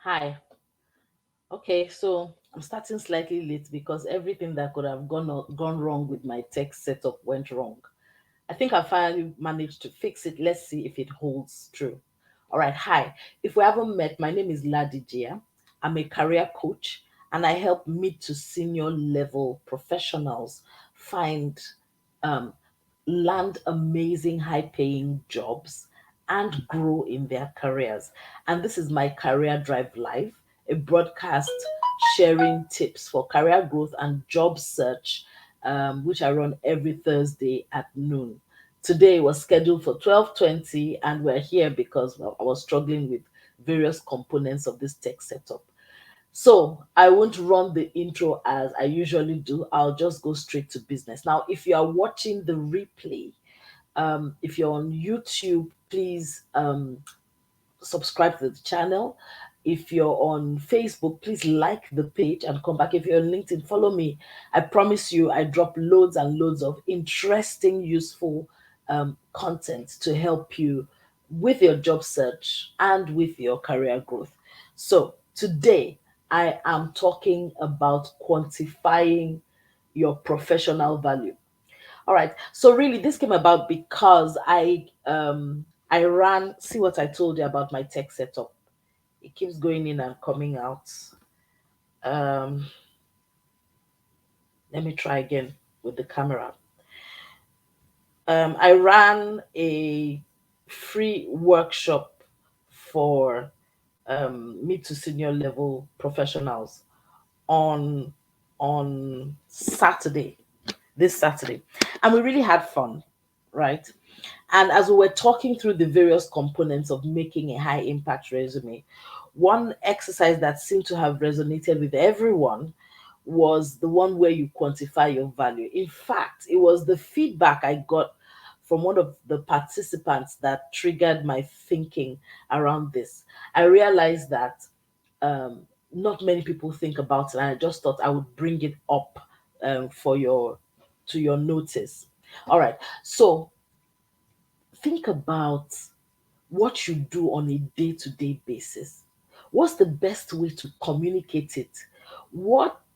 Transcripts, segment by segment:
Hi. Okay, so I'm starting slightly late because everything that could have gone wrong with my tech setup went wrong. I think I finally managed to fix it. Let's see if it holds true. All right, hi. If we haven't met, my name is Ladijia. I'm a career coach and I help mid to senior level professionals find um, land amazing high paying jobs and grow in their careers. And this is my Career Drive Live, a broadcast sharing tips for career growth and job search, which I run every Thursday at noon. Today was scheduled for 12:20, and we're here because I was struggling with various components of this tech setup. So I won't run the intro as I usually do. I'll just go straight to business. Now, if you are watching the replay, if you're on YouTube, please subscribe to the channel. If you're on Facebook, please like the page and come back. If you're on LinkedIn, follow me. I promise you, I drop loads and loads of interesting, useful content to help you with your job search and with your career growth. So, today I am talking about quantifying your professional value. All right. So really this came about because I ran, see what I told you about my tech setup. It keeps going in and coming out. Um Let me try again with the camera. I ran a free workshop for mid to senior level professionals on Saturday, this Saturday. And we really had fun, right? And as we were talking through the various components of making a high impact resume, one exercise that seemed to have resonated with everyone was the one where you quantify your value. In fact, it was the feedback I got from one of the participants that triggered my thinking around this. I realized that not many people think about it, and I just thought I would bring it up for your to your notice. All right, so think about what you do on a day-to-day basis. What's the best way to communicate it?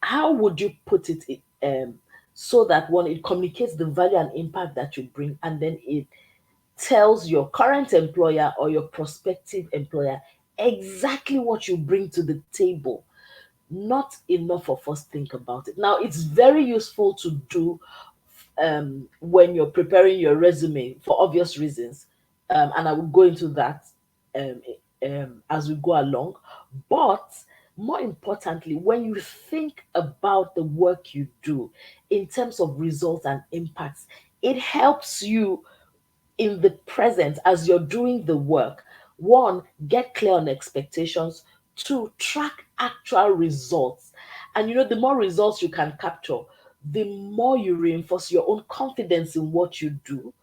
How would you put it so that one, it communicates the value and impact that you bring, and then it tells your current employer or your prospective employer exactly what you bring to the table. Not enough of us think about it. Now, it's very useful to do when you're preparing your resume for obvious reasons. And I will go into that um, as we go along. But more importantly, when you think about the work you do in terms of results and impacts, it helps you in the present as you're doing the work. One, get clear on expectations. Two, track actual results. And the more results you can capture, the more you reinforce your own confidence in what you do.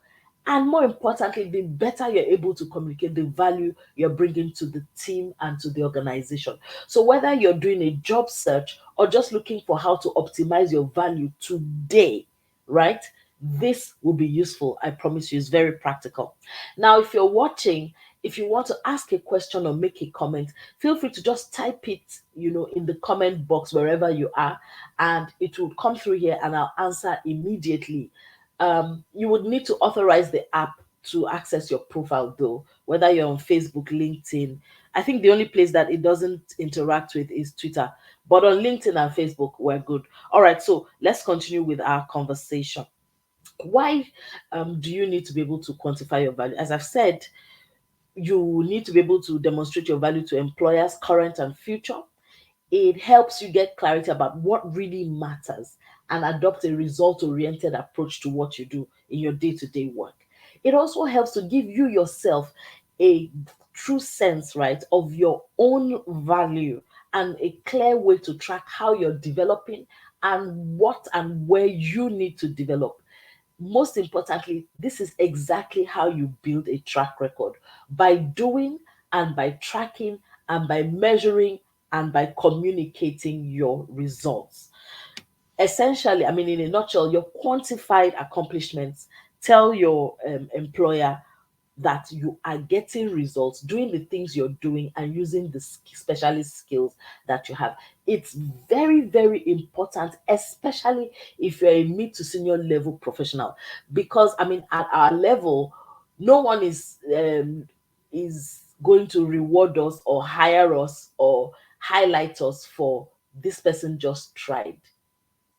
And more importantly, the better you're able to communicate the value you're bringing to the team and to the organization. So, whether you're doing a job search or just looking for how to optimize your value today, right? This will be useful. I promise you, it's very practical. Now, if you're watching, if you want to ask a question or make a comment, feel free to just type it, in the comment box wherever you are, and it will come through here and I'll answer immediately. You would need to authorize the app to access your profile, though, whether you're on Facebook, LinkedIn. I think the only place that it doesn't interact with is Twitter, but on LinkedIn and Facebook, we're good. All right, so let's continue with our conversation. Why do you need to be able to quantify your value? As I've said, you need to be able to demonstrate your value to employers, current and future. It helps you get clarity about what really matters and adopt a result oriented approach to what you do in your day to day work. It also helps to give you yourself a true sense, right, of your own value and a clear way to track how you're developing and what and where you need to develop. Most importantly, this is exactly how you build a track record, by doing and by tracking and by measuring and by communicating your results. Essentially, I mean, in a nutshell, your quantified accomplishments tell your employer that you are getting results, doing the things you're doing, and using the specialist skills that you have. It's very, very important, especially if you're a mid to senior level professional, because I mean, at our level, no one is going to reward us or hire us or highlight us for this person just tried,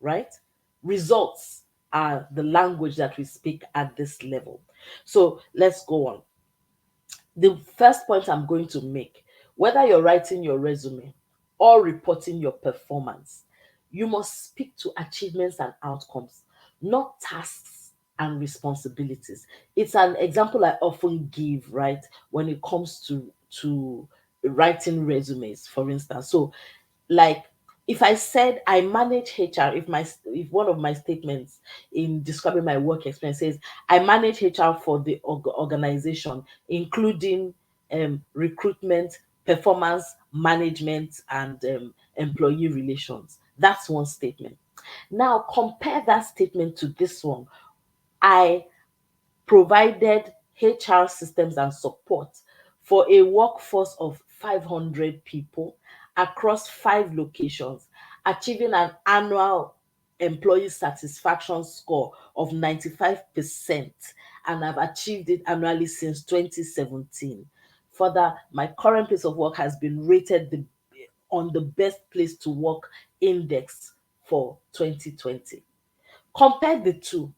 right? Results are the language that we speak at this level. So let's go on. The first point I'm going to make, whether you're writing your resume or reporting your performance, you must speak to achievements and outcomes, not tasks and responsibilities. It's an example I often give, right, when it comes to writing resumes, for instance. So like, if I said I manage HR, if one of my statements in describing my work experience says I manage HR for the organization, including recruitment, performance management, and employee relations, that's one statement. Now compare that statement to this one. I provided HR systems and support for a workforce of 500 people across 5 locations, achieving an annual employee satisfaction score of 95%, and I've achieved it annually since 2017. Further, my current place of work has been rated on the best place to work index for 2020. Compare the two.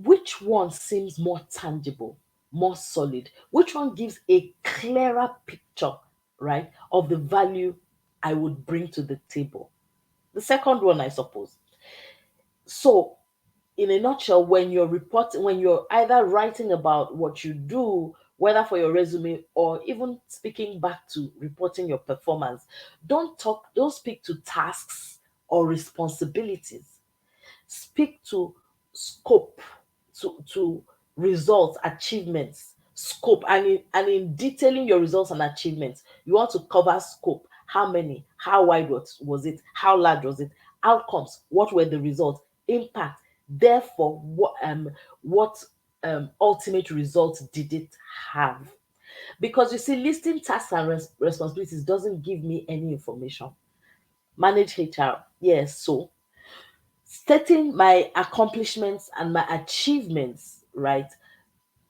Which one seems more tangible, more solid? Which one gives a clearer picture, right, of the value I would bring to the table? The second one, I suppose. So, in a nutshell, when you're reporting, when you're either writing about what you do, whether for your resume or even speaking back to reporting your performance, don't speak to tasks or responsibilities. Speak to scope, to results, achievements, scope, and in detailing your results and achievements, you want to cover scope. How many? How wide was it? How large was it? Outcomes. What were the results? Impact. Therefore, what ultimate results did it have? Because you see, listing tasks and responsibilities doesn't give me any information. Manage HR, yes, so stating my accomplishments and my achievements, right,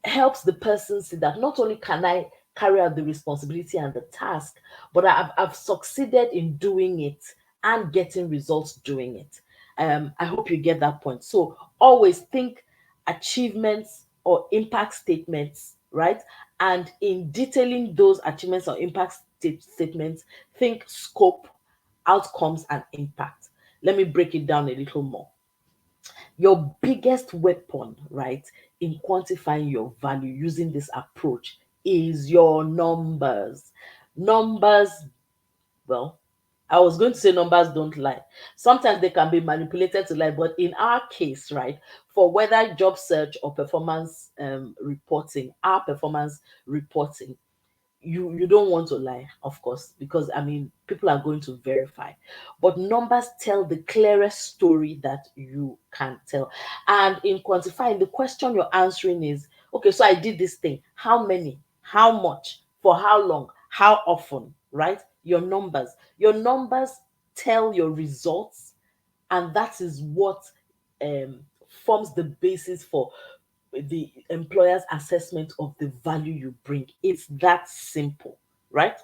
helps the person see that not only can I carry out the responsibility and the task, but I've succeeded in doing it and getting results doing it. I hope you get that point. So always think achievements or impact statements, right? And in detailing those achievements or impact statements, think scope, outcomes, and impact. Let me break it down a little more. Your biggest weapon, right, in quantifying your value using this approach is your numbers. Numbers, well, I was going to say numbers don't lie. Sometimes they can be manipulated to lie, but in our case, right, for whether job search or performance reporting, our performance reporting, you don't want to lie, of course, because I mean people are going to verify, but numbers tell the clearest story that you can tell. And in quantifying, the question you're answering is, okay, so I did this thing, how many, how much, for how long, how often, right? Your numbers tell your results, and that is what forms the basis for the employer's assessment of the value you bring. It's that simple, right?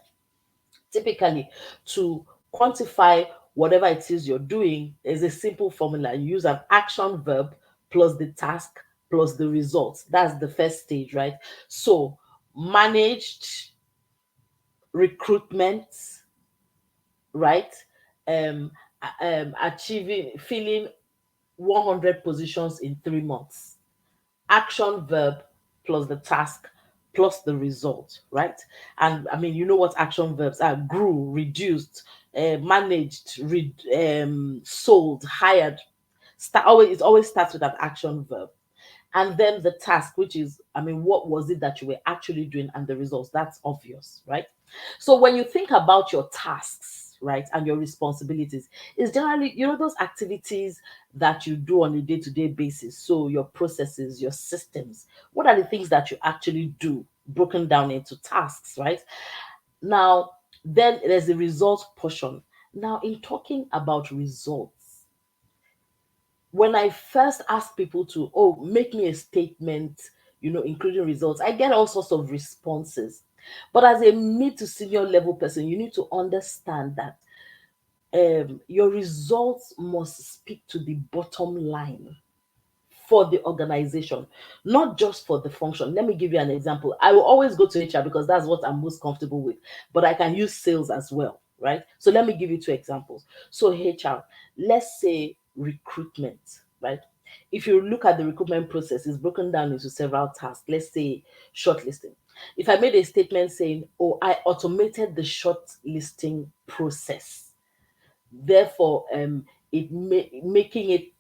Typically, to quantify whatever it is you're doing, there's a simple formula. You use an action verb plus the task plus the results. That's the first stage, right? So, managed recruitment, right? Achieving, filling 100 positions in 3 months. Action verb plus the task plus the result, right? And I mean, you know what action verbs are: grew, reduced, managed, sold, hired. It always starts with an action verb. And then the task, which is, I mean, what was it that you were actually doing, and the results, that's obvious, right? So when you think about your tasks, right, and your responsibilities, it's generally, those activities that you do on a day-to-day basis. So your processes, your systems, what are the things that you actually do, broken down into tasks, right? Now, then there's the result portion. Now, in talking about results, when I first ask people to, oh, make me a statement, including results, I get all sorts of responses. But as a mid to senior level person, you need to understand that your results must speak to the bottom line for the organization, not just for the function. Let me give you an example. I will always go to HR because that's what I'm most comfortable with, but I can use sales as well, right? So let me give you two examples. So, HR, let's say recruitment, right? If you look at the recruitment process, it's broken down into several tasks. Let's say shortlisting. If I made a statement saying, oh, I automated the shortlisting process, therefore making it,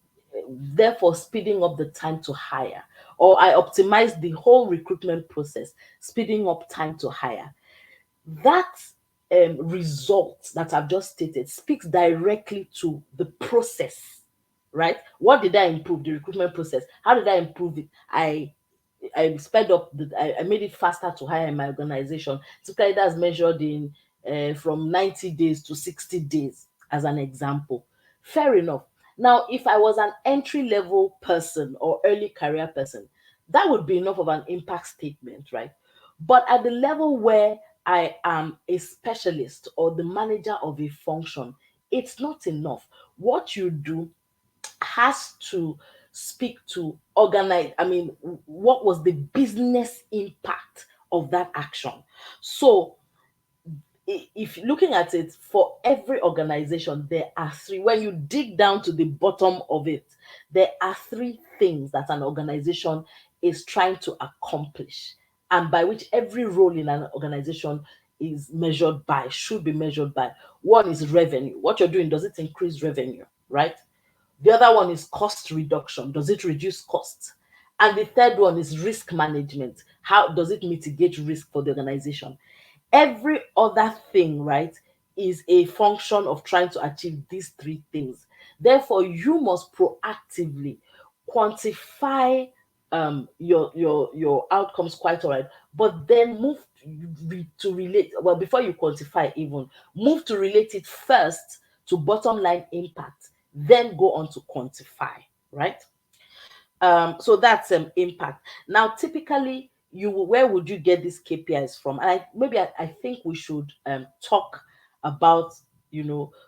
therefore speeding up the time to hire, or I optimize the whole recruitment process, speeding up time to hire, that result that I've just stated speaks directly to the process, right? What did I improve? The recruitment process. How did I improve it? I sped up I made it faster to hire in my organization. Typically, that's measured in from 90 days to 60 days, as an example. Fair enough. Now, if I was an entry level person or early career person, that would be enough of an impact statement, right? But at the level where I am a specialist or the manager of a function, it's not enough. What you do has to speak to organize, I mean, what was the business impact of that action? So if looking at it, for every organization there are three. When you dig down to the bottom of it, there are three things that an organization is trying to accomplish, and by which every role in an organization is measured by, should be measured by. One is revenue. What you're doing, does it increase revenue, right? The other one is cost reduction. Does it reduce costs? And the third one is risk management. How does it mitigate risk for the organization? Every other thing, right, is a function of trying to achieve these three things. Therefore, you must proactively quantify your outcomes, quite all right, but then move to relate, well, before you quantify, even move to relate it first to bottom line impact, then go on to quantify, right? So that's impact. Now, typically, where would you get these KPIs from? And I think we should talk about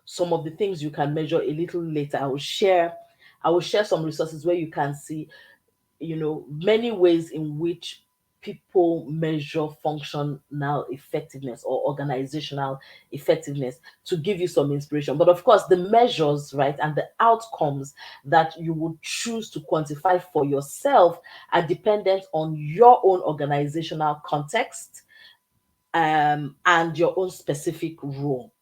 some of the things you can measure a little later. I will share some resources where you can see many ways in which people measure functional effectiveness or organizational effectiveness, to give you some inspiration. But of course, the measures, right, and the outcomes that you would choose to quantify for yourself are dependent on your own organizational context, and your own specific role.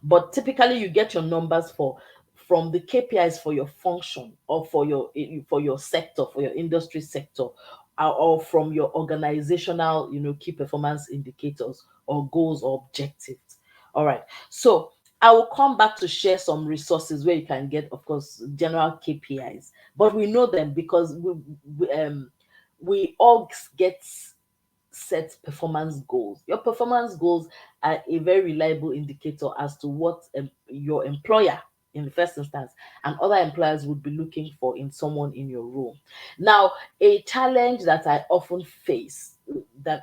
But typically, you get your numbers from the KPIs for your function, or for your sector, for your industry sector, or from your organizational key performance indicators or goals or objectives. All right, so I will come back to share some resources where you can get, of course, general KPIs, but we know them because we all get set performance goals. Your performance goals are a very reliable indicator as to what your employer, in the first instance, and other employers would be looking for in someone in your role. Now, a challenge that I often face, that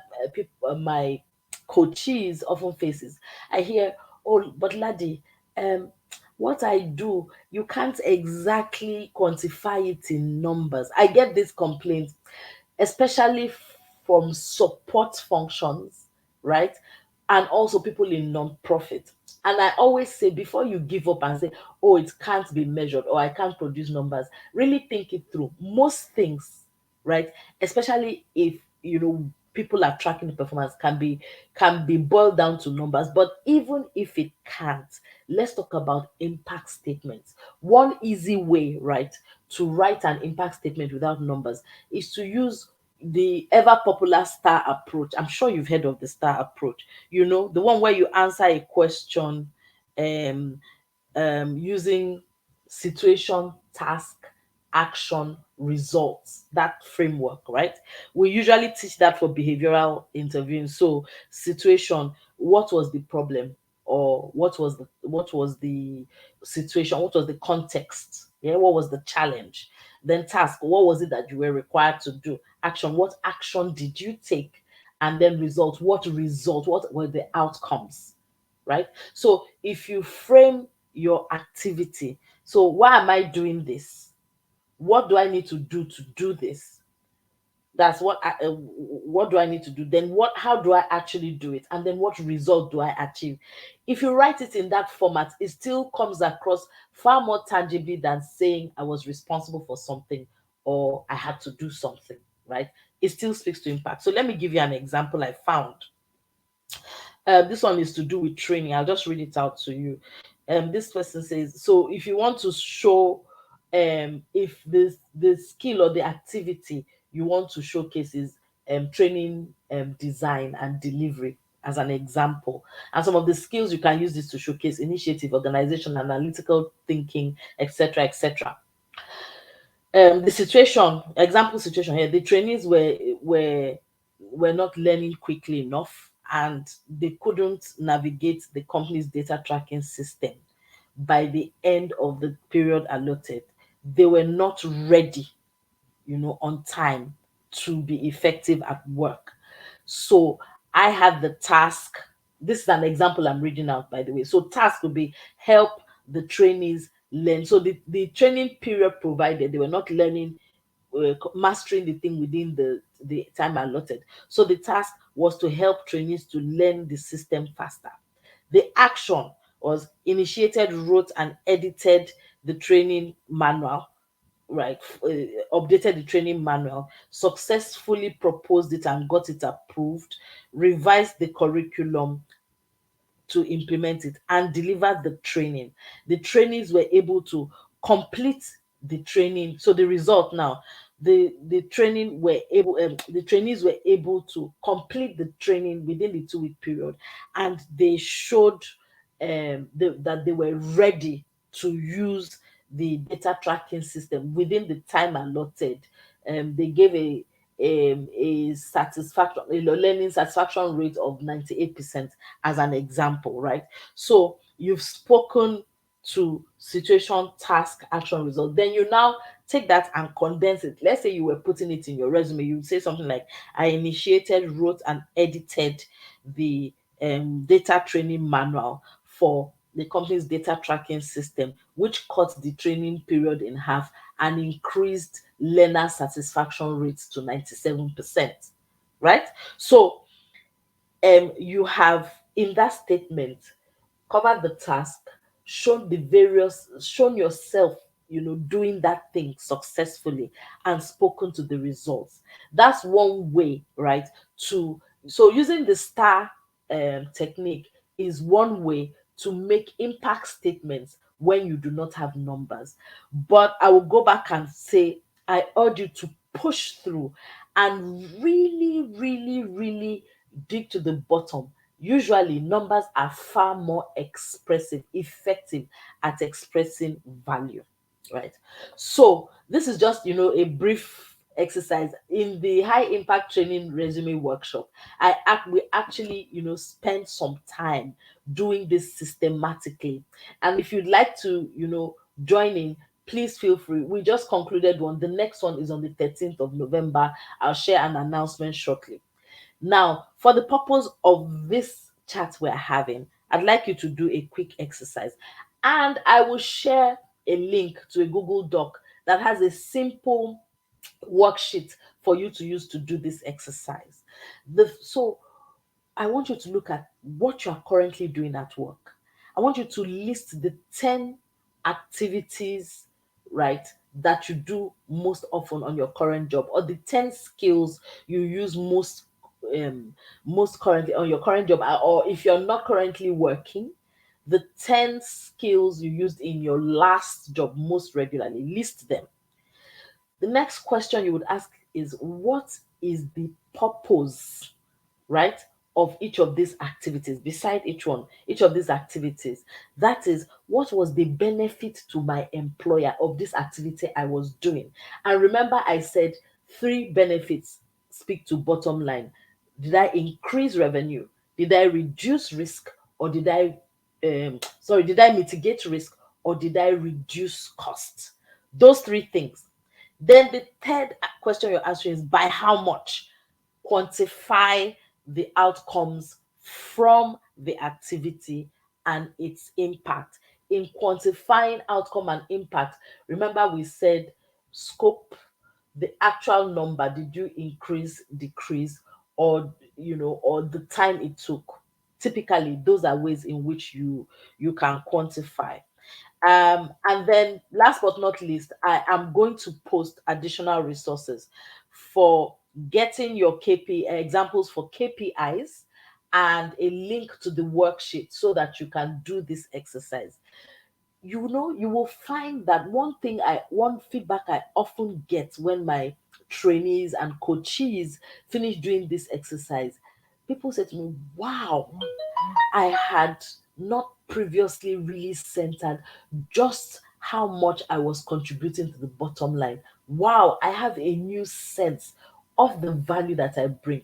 my coaches often faces, I hear, oh, but laddie, um, what I do, you can't exactly quantify it in numbers. I get this complaint, especially from support functions, right? And also people in non-profit. And I always say, before you give up and say, oh, it can't be measured or I can't produce numbers, really think it through. Most things, right? Especially if people are tracking the performance, can be boiled down to numbers. But even if it can't, let's talk about impact statements. One easy way, right, to write an impact statement without numbers is to use the ever popular STAR approach. I'm sure you've heard of the STAR approach. The one where you answer a question using situation, task, action, results, that framework, right? We usually teach that for behavioral interviewing. So situation, what was the problem, or what was the situation, what was the context, yeah, what was the challenge? Then task, what was it that you were required to do? Action, what action did you take? And then result, what were the outcomes, right? So if you frame your activity, so why am I doing this? What do I need to do this? That's what do I need to do? Then how do I actually do it? And then what result do I achieve? If you write it in that format, it still comes across far more tangibly than saying I was responsible for something or I had to do something, right? It still speaks to impact. So let me give you an example I found. This one is to do with training. I'll just read it out to you. This person says, so if you want to show if the skill or the activity you want to showcase is training, design and delivery as an example. And some of the skills you can use this to showcase: initiative, organization, analytical thinking, etc., etc. The situation, example situation here, the trainees were not learning quickly enough, and they couldn't navigate the company's data tracking system by the end of the period allotted. They were not ready, on time to be effective at work. So I had the task. This is an example I'm reading out, by the way. So task would be help the trainees learn. So the training period provided, they were not learning, mastering the thing within the time allotted. So the task was to help trainees to learn the system faster. The action was initiated, wrote, and edited the training manual, right? Updated the training manual, successfully proposed it and got it approved, revised the curriculum to implement it, and delivered the training. The trainees were able to complete the training. So the result now, the trainees were able to complete the training within the 2 week period, and they showed that they were ready to use the data tracking system within the time allotted. They gave a satisfaction, learning satisfaction rate of 98% as an example, right? So you've spoken to situation, task, action, result. Then you now take that and condense it. Let's say you were putting it in your resume, you would say something like, I initiated, wrote, and edited the data training manual for the company's data tracking system, which cut the training period in half and increased learner satisfaction rates to 97%. Right? So you have in that statement covered the task, shown yourself, doing that thing successfully, and spoken to the results. That's one way, right? To So using the star technique is one way to make impact statements when you do not have numbers. But I will go back and say, I urge you to push through and really, really, really dig to the bottom. Usually, numbers are far more expressive, effective at expressing value, right? So, this is just, a brief exercise in the high impact training resume workshop. We actually, spend some time doing this systematically. And if you'd like to, join in, please feel free. We just concluded one. The next one is on the 13th of November. I'll share an announcement shortly. Now, for the purpose of this chat we're having, I'd like you to do a quick exercise. And I will share a link to a Google Doc that has a simple worksheet for you to use to do this exercise. So I want you to look at what you are currently doing at work. I want you to list the 10 activities, right, that you do most often on your current job, or the 10 skills you use most currently on your current job, or if you're not currently working, the 10 skills you used in your last job most regularly. List them. The next question you would ask is, what is the purpose, right, of each of these activities, beside each of these activities. That is, what was the benefit to my employer of this activity I was doing? And remember, I said three benefits speak to bottom line. Did I increase revenue? Did I reduce risk? Or did I mitigate risk? Or did I reduce cost? Those three things. Then the third question you're answering is by how much? Quantify the outcomes from the activity and its impact. In quantifying outcome and impact, remember we said scope, the actual number, did you increase, decrease, or or the time it took. Typically, those are ways in which you can quantify. And then last but not least, I am going to post additional resources for getting your KP examples for KPIs and a link to the worksheet so that you can do this exercise. You will find that one feedback I often get when my trainees and coaches finish doing this exercise, people say to me, wow, I had not previously really centered just how much I was contributing to the bottom line. Wow, I have a new sense of the value that I bring.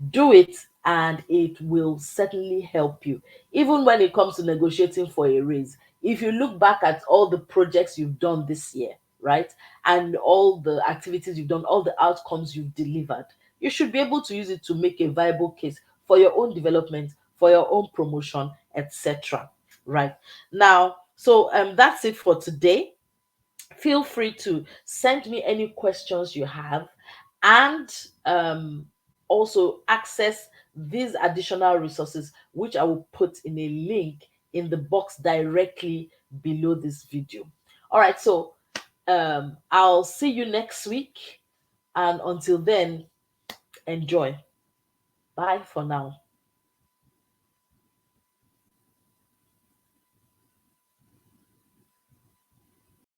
Do it, and it will certainly help you. Even when it comes to negotiating for a raise, if you look back at all the projects you've done this year, right, and all the activities you've done, all the outcomes you've delivered, you should be able to use it to make a viable case for your own development, for your own promotion, etc. Right now, so that's it for today. Feel free to send me any questions you have, and also access these additional resources, which I will put in a link in the box directly below this video. All right, so I'll see you next week, and until then, enjoy. Bye for now.